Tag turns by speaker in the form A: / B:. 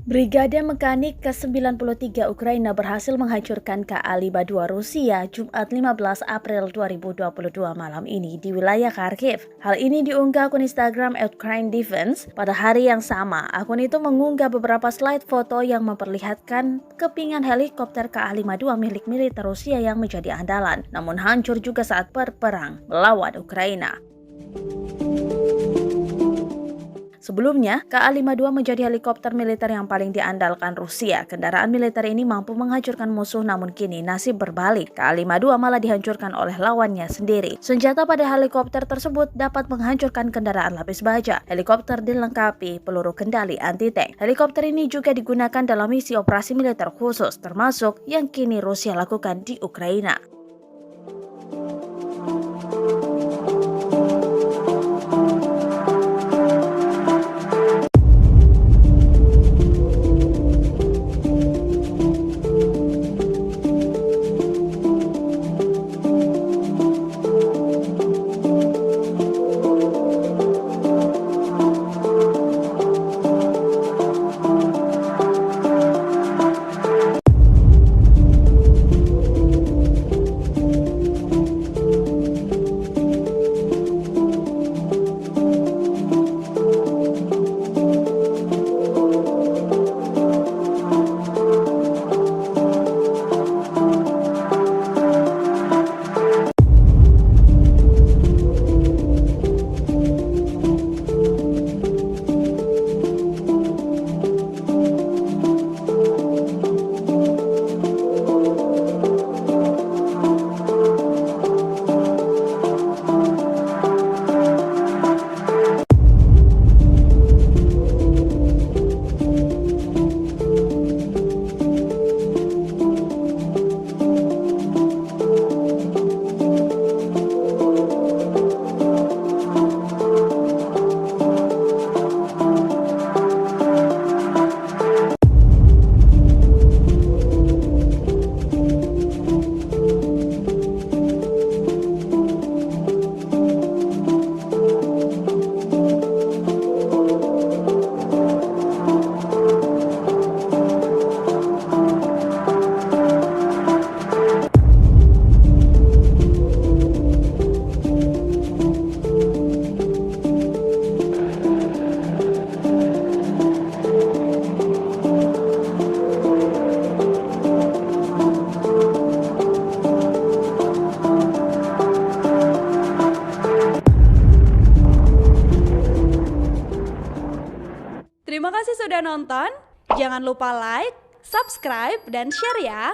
A: Brigade Mekanik ke-93 Ukraina berhasil menghancurkan Ka-52 Rusia Jumat 15 April 2022 malam ini di wilayah Kharkiv. Hal ini diunggah akun Instagram Ukraine Defense pada hari yang sama. Akun itu mengunggah beberapa slide foto yang memperlihatkan kepingan helikopter Ka-52 milik militer Rusia yang menjadi andalan, namun hancur juga saat berperang melawan Ukraina. Sebelumnya, Ka-52 menjadi helikopter militer yang paling diandalkan Rusia. Kendaraan militer ini mampu menghancurkan musuh, namun kini nasib berbalik. Ka-52 malah dihancurkan oleh lawannya sendiri. Senjata pada helikopter tersebut dapat menghancurkan kendaraan lapis baja. Helikopter dilengkapi peluru kendali anti-tank. Helikopter ini juga digunakan dalam misi operasi militer khusus, termasuk yang kini Rusia lakukan di Ukraina.
B: Terima kasih sudah nonton. Jangan lupa like, subscribe, dan share ya.